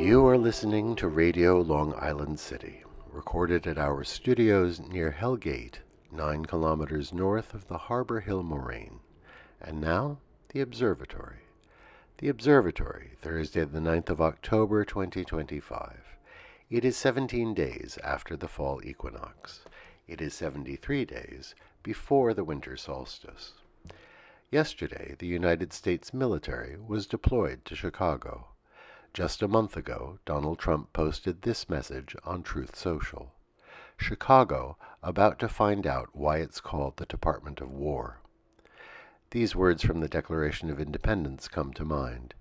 You are listening to Radio Long Island City, recorded at our studios near Hell Gate, 9 kilometers north of the Harbor Hill Moraine. And now, the Observatory. The Observatory, Thursday the 9th of October 2025. It is 17 days after the fall equinox. It is 73 days before the winter solstice. Yesterday, the United States military was deployed to Chicago. Just a month ago, Donald Trump posted this message on Truth Social. Chicago about to find out why it's called the Department of War. These words from the Declaration of Independence come to mind.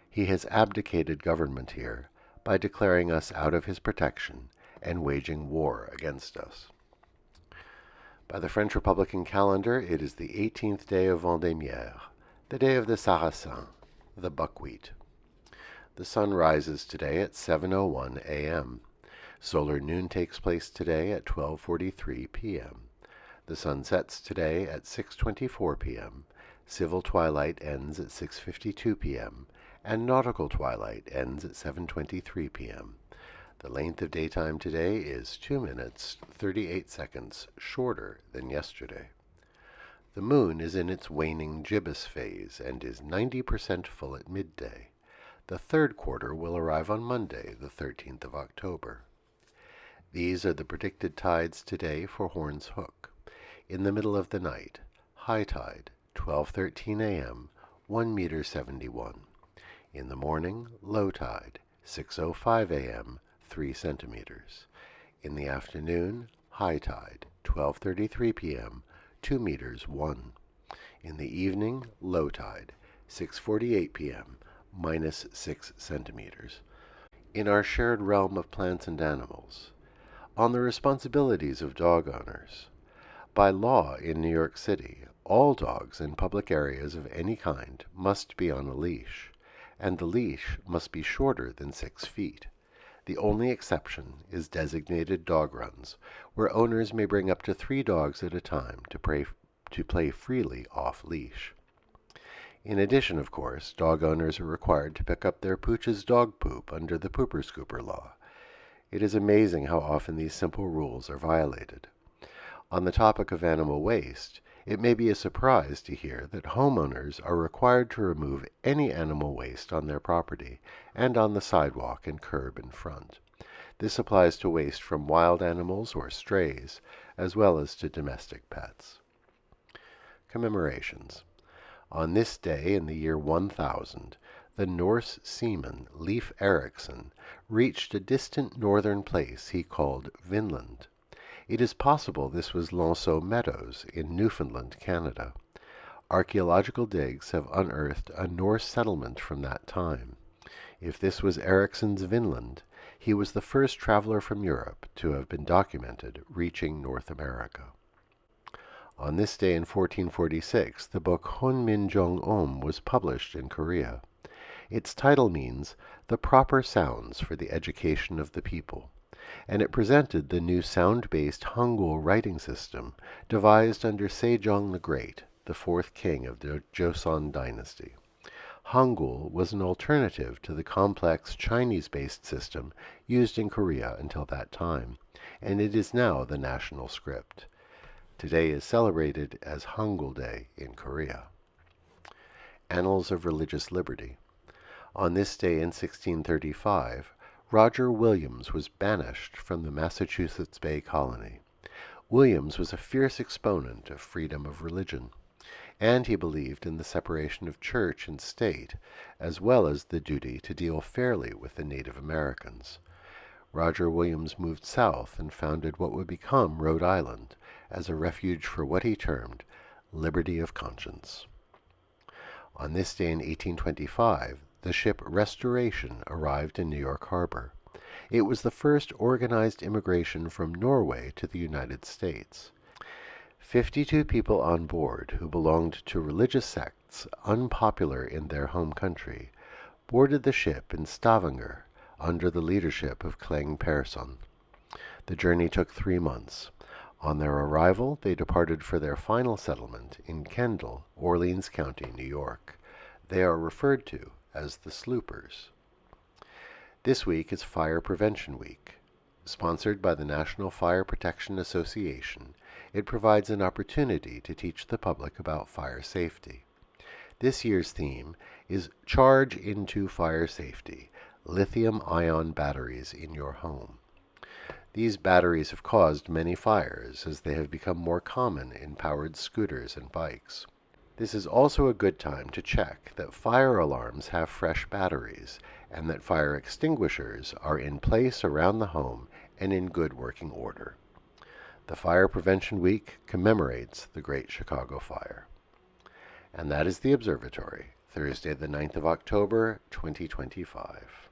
He has abdicated government here by declaring us out of his protection and waging war against us. By the French Republican calendar, it is the 18th day of Vendémiaire, the day of the Sarrasin, the buckwheat. The sun rises today at 7:01 a.m. Solar noon takes place today at 12:43 p.m. The sun sets today at 6:24 p.m. Civil twilight ends at 6:52 p.m. and nautical twilight ends at 7:23 p.m. The length of daytime today is 2 minutes, 38 seconds shorter than yesterday. The moon is in its waning gibbous phase and is 90% full at midday. The third quarter will arrive on Monday, the 13th of October. These are the predicted tides today for Horns Hook. In the middle of the night, high tide, 12:13 a.m., 1 meter 71. In the morning, low tide, 6:05 a.m., 3 centimeters. In the afternoon, high tide, 12:33 p.m., 2 meters 1. In the evening, low tide, 6:48 p.m., minus 6 centimeters. In our shared realm of plants and animals, on the responsibilities of dog owners. By law in New York City, all dogs in public areas of any kind must be on a leash, and the leash must be shorter than 6 feet. The only exception is designated dog runs, where owners may bring up to 3 dogs at a time to play freely off-leash. In addition, of course, dog owners are required to pick up their pooch's dog poop under the Pooper Scooper law. It is amazing how often these simple rules are violated. On the topic of animal waste, it may be a surprise to hear that homeowners are required to remove any animal waste on their property and on the sidewalk and curb in front. This applies to waste from wild animals or strays, as well as to domestic pets. Commemorations. On this day in the year 1000, the Norse seaman Leif Erikson reached a distant northern place he called Vinland. It is possible this was Lanceau Meadows in Newfoundland, Canada. Archaeological digs have unearthed a Norse settlement from that time. If this was Erikson's Vinland, he was the first traveler from Europe to have been documented reaching North America. On this day in 1446, the book Honminjong-om was published in Korea. Its title means The Proper Sounds for the Education of the People, and it presented the new sound-based Hangul writing system devised under Sejong the Great, the 4th king of the Joseon dynasty. Hangul was an alternative to the complex Chinese-based system used in Korea until that time, and it is now the national script. Today is celebrated as Hangul Day in Korea. Annals of Religious Liberty. On this day in 1635, Roger Williams was banished from the Massachusetts Bay Colony. Williams was a fierce exponent of freedom of religion, and he believed in the separation of church and state, as well as the duty to deal fairly with the Native Americans. Roger Williams moved south and founded what would become Rhode Island as a refuge for what he termed liberty of conscience. On this day in 1825, the ship Restoration arrived in New York Harbor. It was the first organized immigration from Norway to the United States. 52 people on board who belonged to religious sects unpopular in their home country boarded the ship in Stavanger under the leadership of Cleng Persson. The journey took 3 months. On their arrival, they departed for their final settlement in Kendall, Orleans County, New York. They are referred to as the sloopers. This week is Fire Prevention Week. Sponsored by the National Fire Protection Association, it provides an opportunity to teach the public about fire safety. This year's theme is Charge into Fire Safety, Lithium-ion Batteries in Your Home. These batteries have caused many fires as they have become more common in powered scooters and bikes. This is also a good time to check that fire alarms have fresh batteries and that fire extinguishers are in place around the home and in good working order. The Fire Prevention Week commemorates the Great Chicago Fire. And that is the Observatory, Thursday the 9th of October, 2025.